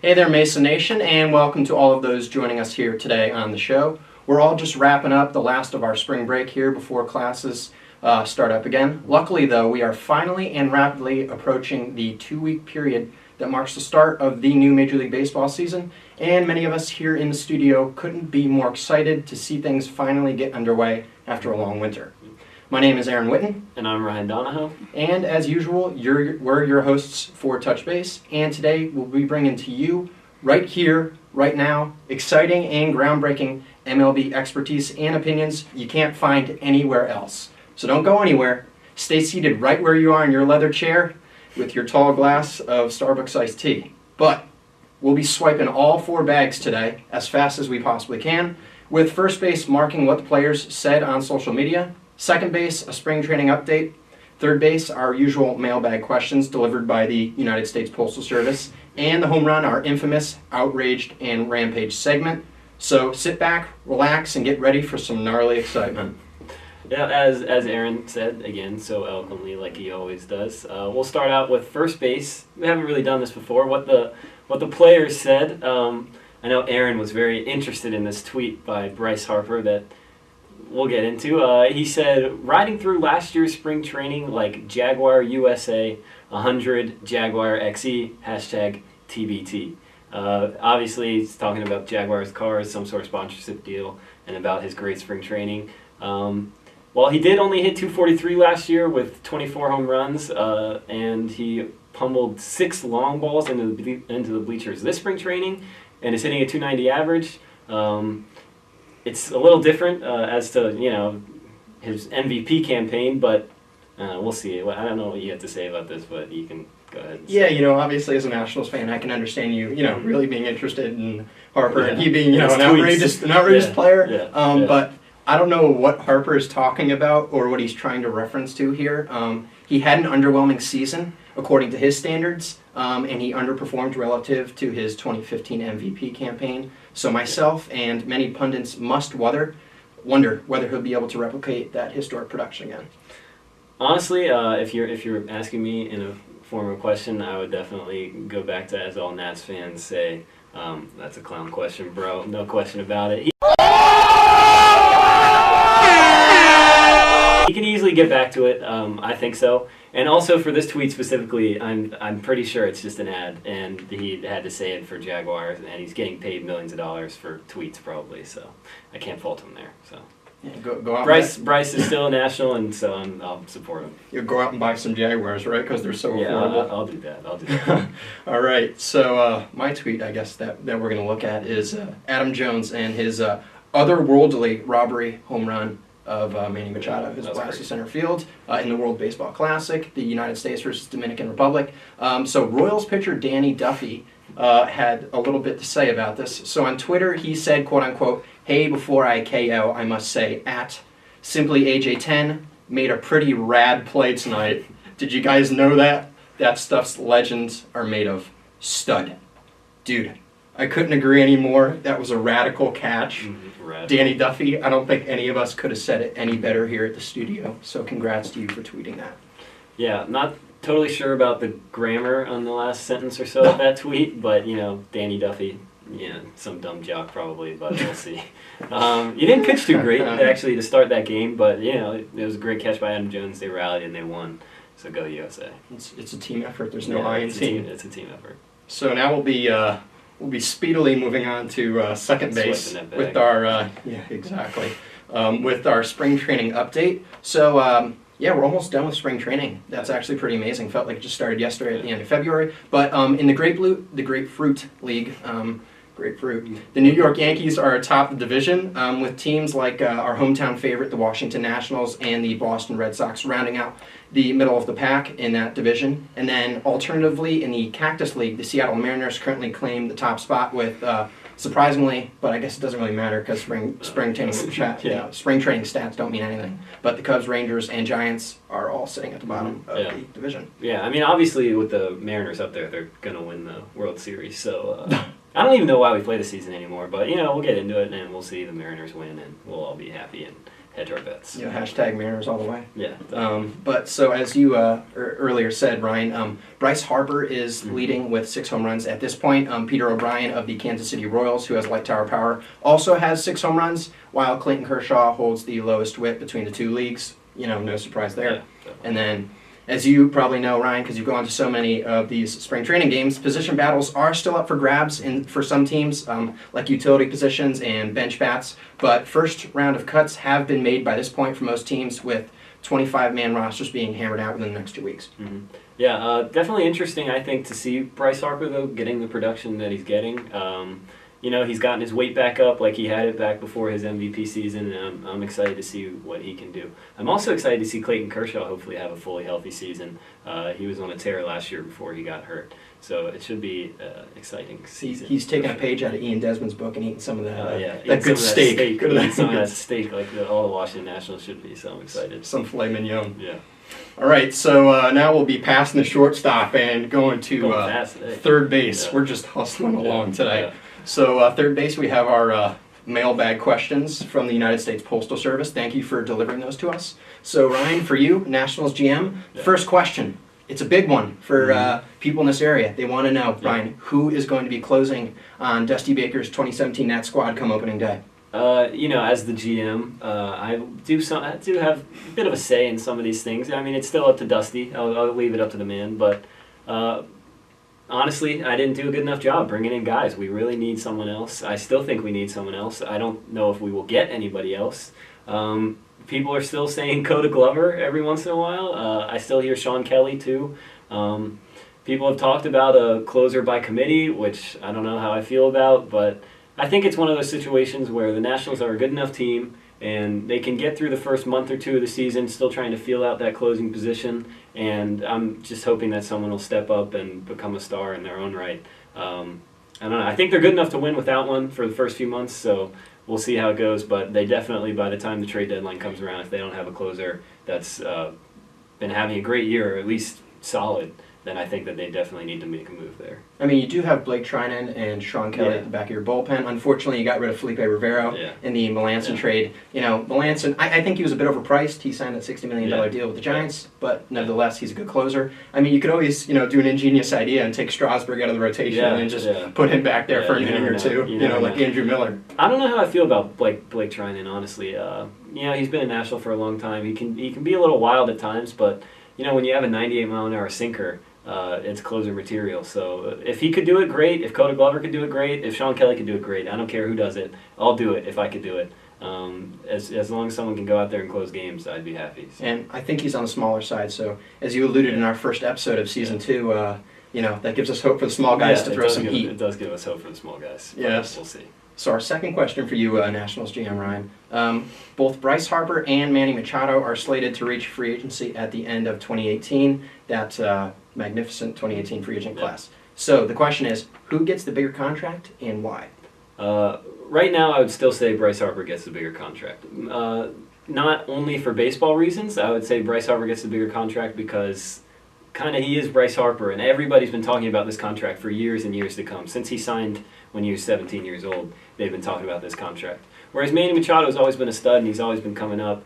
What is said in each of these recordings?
Hey there, Mason Nation, and welcome to all of those joining us here today on the show. We're all just wrapping up the last of our spring break here before classes start up again. Luckily, though, we are finally and rapidly approaching the 2-week period that marks the start of the new Major League Baseball season, and many of us here in the studio couldn't be more excited to see things finally get underway after a long winter. My name is Aaron Witten. And I'm Ryan Donahoe. And as usual, we're your hosts for Touch Base. And today we'll be bringing to you, right here, right now, exciting and groundbreaking MLB expertise and opinions you can't find anywhere else. So don't go anywhere. Stay seated right where you are in your leather chair with your tall glass of Starbucks iced tea. But we'll be swiping all 4 bags today as fast as we possibly can, with first base marking what the players said on social media, second base, a spring training update. Third base, our usual mailbag questions delivered by the United States Postal Service. And the home run, our infamous Outraged and Rampage segment. So sit back, relax, and get ready for some gnarly excitement. Yeah, as Aaron said, again, so eloquently like he always does, we'll start out with first base. We haven't really done this before. What the players said. I know Aaron was very interested in this tweet by Bryce Harper that we'll get into. He said, riding through last year's spring training like Jaguar USA 100 Jaguar XE, hashtag TBT. Obviously, he's talking about Jaguar's cars, some sort of sponsorship deal, and about his great spring training. While he did only hit 243 last year with 24 home runs, and he pummeled 6 long balls into the bleachers this spring training, and is hitting a 290 average. It's a little different as to, his MVP campaign, but we'll see. I don't know what you have to say about this, but you can go ahead and say. Yeah, obviously as a Nationals fan, I can understand you, really being interested in Harper and he being, His an outrageous player. Yeah. But I don't know what Harper is talking about or what he's trying to reference to here. He had an underwhelming season, according to his standards, and he underperformed relative to his 2015 MVP campaign. So myself and many pundits must wonder whether he'll be able to replicate that historic production again. Honestly, if you're asking me in a form of question, I would definitely go back to, as all Nats fans say, that's a clown question, bro. No question about it. He can easily get back to it. I think so. And also for this tweet specifically, I'm pretty sure it's just an ad, and he had to say it for Jaguars, and he's getting paid millions of dollars for tweets probably. So I can't fault him there. So Yeah, go out. Bryce is still a national, and so I'll support him. You'll go out and buy some Jaguars, right? Because they're so affordable. I'll do that. All right. So my tweet, I guess that we're going to look at is Adam Jones and his otherworldly robbery home run of Manny Machado, who's blast to center field in the World Baseball Classic, the United States versus Dominican Republic. So Royals pitcher Danny Duffy had a little bit to say about this. So on Twitter, he said, quote unquote, "Hey, before I KO, I must say, at simply AJ10 made a pretty rad play tonight. Did you guys know that? That stuff's legends are made of. Stud." Dude, I couldn't agree anymore. That was a radical catch. Danny Duffy, I don't think any of us could have said it any better here at the studio. So congrats to you for tweeting that. Yeah, not totally sure about the grammar on the last sentence or so of that tweet, but, Danny Duffy, some dumb jock probably, but we'll see. He didn't pitch too great, actually, to start that game, but, it was a great catch by Adam Jones. They rallied and they won, so go USA. It's a team effort. There's no I in team. It's a team effort. So now we'll be speedily moving on to second base with our with our spring training update. So we're almost done with spring training. That's actually pretty amazing. Felt like it just started yesterday at the end of February. But in the Grapefruit League, the New York Yankees are atop the division with teams like our hometown favorite, the Washington Nationals, and the Boston Red Sox rounding out the middle of the pack in that division. And then alternatively in the Cactus League, the Seattle Mariners currently claim the top spot with, surprisingly, but I guess it doesn't really matter because spring training stats don't mean anything. But the Cubs, Rangers, and Giants are all sitting at the bottom of the division. Yeah, I mean, obviously with the Mariners up there, they're going to win the World Series. So I don't even know why we play the season anymore, but, we'll get into it and we'll see the Mariners win and we'll all be happy and hedge our bets. Yeah, hashtag Mariners all the way. Yeah. But so as you earlier said, Ryan, Bryce Harper is leading with 6 home runs at this point. Peter O'Brien of the Kansas City Royals, who has light tower power, also has 6 home runs, while Clayton Kershaw holds the lowest WHIP between the 2 leagues. No surprise there. Yeah, and then, as you probably know, Ryan, because you've gone to so many of these spring training games, position battles are still up for grabs for some teams, like utility positions and bench bats. But first round of cuts have been made by this point for most teams, with 25-man rosters being hammered out within the next 2 weeks. Mm-hmm. Yeah, definitely interesting, I think, to see Bryce Harper, though, getting the production that he's getting. He's gotten his weight back up like he had it back before his MVP season, and I'm excited to see what he can do. I'm also excited to see Clayton Kershaw hopefully have a fully healthy season. He was on a tear last year before he got hurt, so it should be an exciting season. He's taking a page out of Ian Desmond's book and eating some of that, that good steak. Eating some of that steak like all the Washington Nationals should be, so I'm excited. Some filet mignon. Yeah. All right, so now we'll be passing the shortstop and going to third base. Yeah. We're just hustling along today. Yeah. So third base, we have our mailbag questions from the United States Postal Service. Thank you for delivering those to us. So Ryan, for you, Nationals GM, first question. It's a big one for people in this area. They want to know, Ryan, who is going to be closing on Dusty Baker's 2017 Nats squad come opening day? As the GM, I do have a bit of a say in some of these things. I mean, it's still up to Dusty. I'll leave it up to the man. But honestly, I didn't do a good enough job bringing in guys. We really need someone else. I still think we need someone else. I don't know if we will get anybody else. People are still saying Coda Glover every once in a while. I still hear Sean Kelly, too. People have talked about a closer by committee, which I don't know how I feel about, but I think it's one of those situations where the Nationals are a good enough team and they can get through the first month or two of the season still trying to feel out that closing position, and I'm just hoping that someone will step up and become a star in their own right. I don't know. I think they're good enough to win without one for the first few months, so we'll see how it goes, but they definitely, by the time the trade deadline comes around, if they don't have a closer that's been having a great year, or at least solid, then I think that they definitely need to make a move there. I mean, you do have Blake Trinan and Sean Kelly at the back of your bullpen. Unfortunately, you got rid of Felipe Rivero in the Melanson trade. Melanson, I think he was a bit overpriced. He signed that $60 million deal with the Giants, but nevertheless, he's a good closer. I mean, you could always, do an ingenious idea and take Strasburg out of the rotation and just put him back there for an inning or two, like Andrew Miller. I don't know how I feel about Blake Trinan, honestly. He's been a National for a long time. He can be a little wild at times, but, when you have a 98-mile-an-hour sinker, it's closer material. So if he could do it, great. If Coda Glover could do it, great. If Sean Kelly could do it, great. I don't care who does it. I'll do it if I could do it. As long as someone can go out there and close games, I'd be happy. So. And I think he's on the smaller side. So as you alluded in our first episode of season 2, that gives us hope for the small guys to throw some heat. It does give us hope for the small guys. Yes. We'll see. So our second question for you, Nationals GM Ryan. Both Bryce Harper and Manny Machado are slated to reach free agency at the end of 2018. That magnificent 2018 free agent class. So the question is, who gets the bigger contract and why? Right now, I would still say Bryce Harper gets the bigger contract. Not only for baseball reasons, I would say Bryce Harper gets the bigger contract because he is Bryce Harper, and everybody's been talking about this contract for years and years to come. Since he signed when he was 17 years old, they've been talking about this contract. Whereas Manny Machado has always been a stud, and he's always been coming up.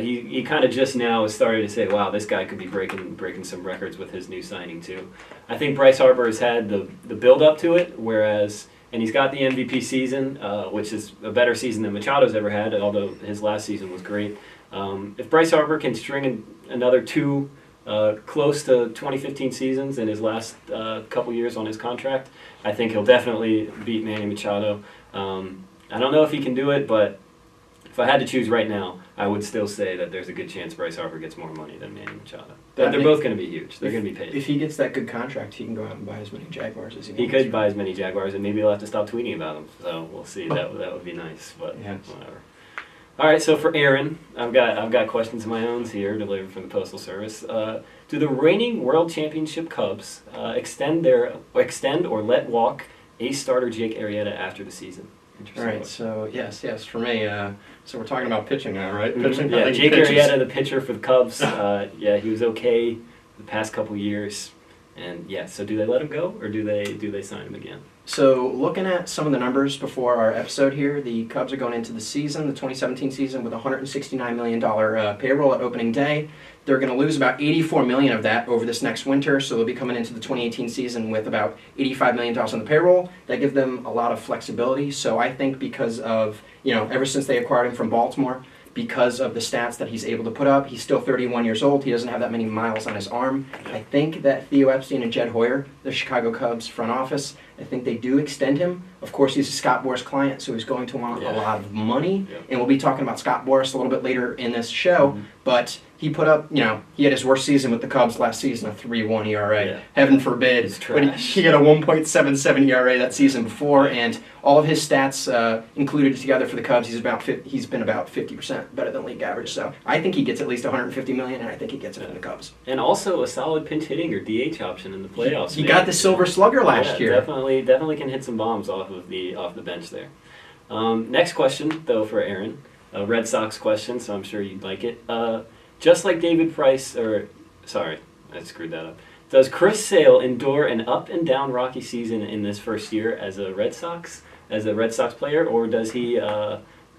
He kind of just now has started to say, wow, this guy could be breaking some records with his new signing too. I think Bryce Harper has had the build-up to it, and he's got the MVP season, which is a better season than Machado's ever had, although his last season was great. If Bryce Harper can string in another 2 close to 2015 seasons in his last couple years on his contract, I think he'll definitely beat Manny Machado. I don't know if he can do it, but if I had to choose right now, I would still say that there's a good chance Bryce Harper gets more money than Manny Machado. But they're both going to be huge. They're going to be paid. If he gets that good contract, he can go out and buy as many Jaguars as he wants. He could buy as many Jaguars, and maybe he'll have to stop tweeting about them. So we'll see. That would be nice, but whatever. All right, so for Aaron, I've got questions of my own here delivered from the Postal Service. Do the reigning World Championship Cubs extend or let walk ace starter Jake Arrieta after the season? All right, so yes, for me, so we're talking about pitching now, right? Pitching? Yeah, Jake Arrieta, the pitcher for the Cubs, he was okay the past couple years, and so do they let him go, or do they sign him again? So looking at some of the numbers before our episode here, the Cubs are going into the season, the 2017 season, with a $169 million payroll at opening day. They're going to lose about $84 million of that over this next winter, so they'll be coming into the 2018 season with about $85 million on the payroll. That gives them a lot of flexibility. So I think because of, ever since they acquired him from Baltimore, because of the stats that he's able to put up, he's still 31 years old. He doesn't have that many miles on his arm. I think that Theo Epstein and Jed Hoyer, the Chicago Cubs front office, I think they do extend him. Of course, he's a Scott Boras client, so he's going to want a lot of money. Yeah. And we'll be talking about Scott Boras a little bit later in this show. Mm-hmm. But he put up, he had his worst season with the Cubs last season, a 3.1 ERA. Yeah. Heaven forbid. He had a 1.77 ERA that season before, and all of his stats included together for the Cubs, he's been about 50% better than league average. So I think he gets at least $150 million, and I think he gets it in the Cubs. And also a solid pinch hitting or DH option in the playoffs. He got the Silver Slugger last year. Definitely can hit some bombs off the bench there. Next question, though, for Aaron. A Red Sox question, so I'm sure you'd like it. Just like David Price, sorry, I screwed that up. Does Chris Sale endure an up and down rocky season in this first year as a Red Sox player, or does he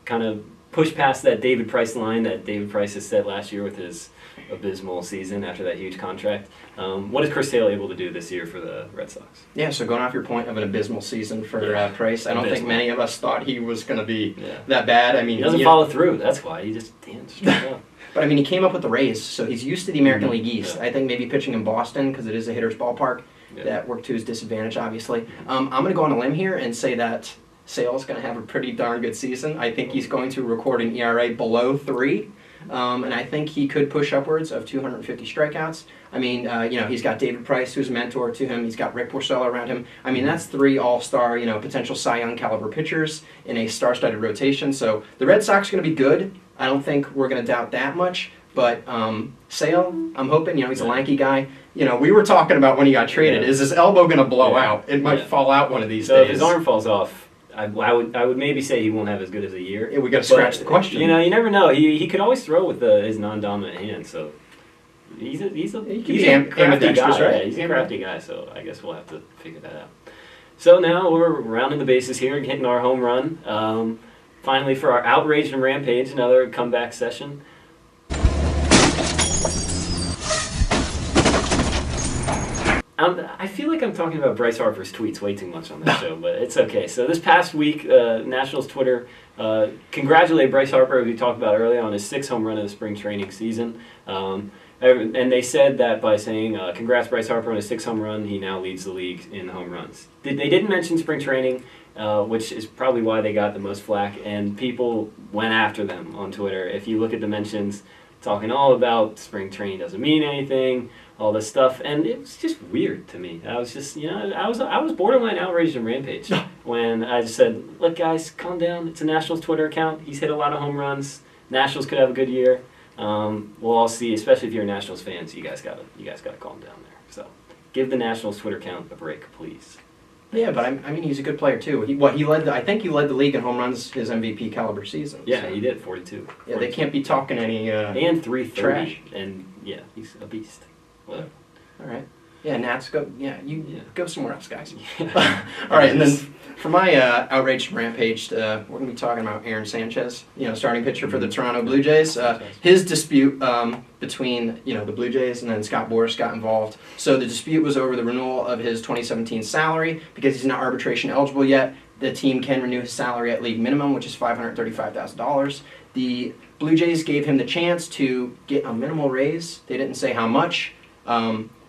kind of push past that David Price line that David Price has set last year with his abysmal season after that huge contract? What is Chris Sale able to do this year for the Red Sox? Yeah, so going off your point of an abysmal season for Price, I don't think many of us thought he was going to be that bad. I mean, he doesn't follow through. That's why he just straight up. But I mean, he came up with the Rays, so he's used to the American League East. I think maybe pitching in Boston, because it is a hitter's ballpark, that worked to his disadvantage, obviously. I'm going to go on a limb here and say that Sale's going to have a pretty darn good season. I think he's going to record an ERA below 3. And I think he could push upwards of 250 strikeouts. I mean, he's got David Price, who's a mentor to him. He's got Rick Porcello around him. I mean, that's 3 all-star, potential Cy Young caliber pitchers in a star-studded rotation. So the Red Sox are going to be good. I don't think we're going to doubt that much. But Sale, I'm hoping, he's a lanky guy. We were talking about when he got traded, is his elbow going to blow out? It might fall out one of these days. So if his arm falls off, I would maybe say he won't have as good as a year. Yeah, we got to scratch the question. You never know. He could always throw with his non-dominant hand, so he's a crafty guy. Right? Yeah, he's a crafty guy, so I guess we'll have to figure that out. So now we're rounding the bases here, hitting our home run. Finally, for our Outrage and Rampage, another comeback session. I feel like I'm talking about Bryce Harper's tweets way too much on this show, but it's okay. So this past week, Nationals Twitter congratulated Bryce Harper, who we talked about earlier, on his 6th home run of the spring training season. And they said that by saying, congrats Bryce Harper on his 6th home run, he now leads the league in home runs. They didn't mention spring training, which is probably why they got the most flack, and people went after them on Twitter. If you look at the mentions, talking all about spring training doesn't mean anything, all this stuff, and it was just weird to me. I was just, I was borderline outraged and rampage when I just said, look guys, calm down, it's a Nationals Twitter account, he's hit a lot of home runs, Nationals could have a good year. We'll all see, especially if you're Nationals fans, you guys gotta calm down there. So give the Nationals Twitter account a break, please. Yeah, but I mean, he's a good player too. I think he led the league in home runs his MVP caliber season. Yeah, so. He did 42. Yeah, they can't be talking any and 330 trash. And yeah, he's a beast. Whatever. All right. Yeah, Nats go. Yeah, go somewhere else, guys. All right, and then for my outraged rampage, we're going to be talking about Aaron Sanchez, starting pitcher for the Toronto Blue Jays. His dispute between the Blue Jays and then Scott Boras got involved. So the dispute was over the renewal of his 2017 salary because he's not arbitration eligible yet. The team can renew his salary at league minimum, which is $535,000. The Blue Jays gave him the chance to get a minimal raise. They didn't say how much.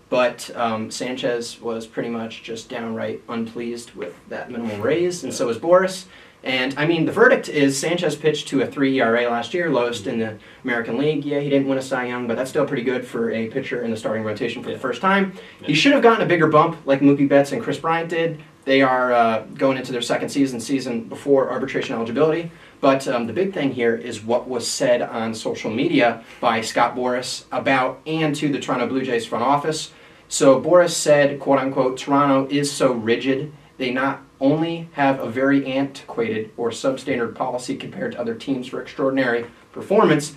But Sanchez was pretty much just downright unpleased with that minimal raise, and so was Boras. And, I mean, the verdict is Sanchez pitched to a 3 ERA last year, lowest in the American League. Yeah, he didn't win a Cy Young, but that's still pretty good for a pitcher in the starting rotation for the first time. He should have gotten a bigger bump like Mookie Betts and Chris Bryant did. They are going into their second season before arbitration eligibility. But the big thing here is what was said on social media by Scott Boras about and to the Toronto Blue Jays front office. So Boras said, quote unquote, Toronto is so rigid, they not only have a very antiquated or substandard policy compared to other teams for extraordinary performance,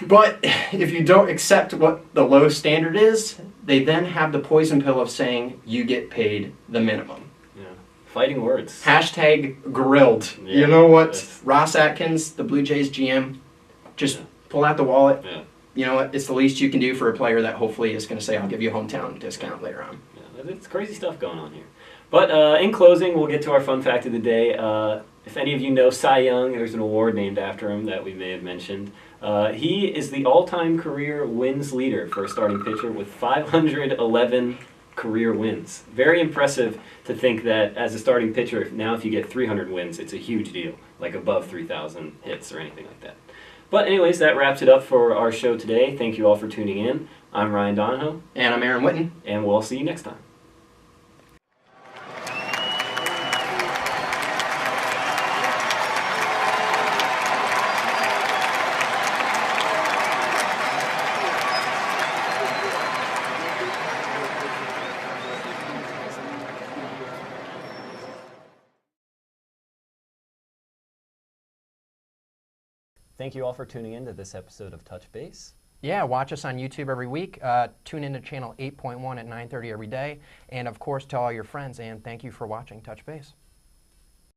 but if you don't accept what the low standard is, they then have the poison pill of saying you get paid the minimum. Fighting words. Hashtag grilled. Yeah, you know what? Ross Atkins, the Blue Jays GM, just pull out the wallet. Yeah. You know what? It's the least you can do for a player that hopefully is going to say, I'll give you a hometown discount later on. Yeah, it's crazy stuff going on here. But in closing, we'll get to our fun fact of the day. If any of you know Cy Young, there's an award named after him that we may have mentioned. He is the all-time career wins leader for a starting pitcher with 511 career wins. Very impressive to think that as a starting pitcher, now if you get 300 wins, it's a huge deal, like above 3,000 hits or anything like that. But anyways, that wraps it up for our show today. Thank you all for tuning in. I'm Ryan Donahoe. And I'm Aaron Witten. And we'll see you next time. Thank you all for tuning in to this episode of Touch Base. Yeah, watch us on YouTube every week. Tune into channel 8.1 at 9:30 every day. And of course, tell all your friends. And thank you for watching Touch Base.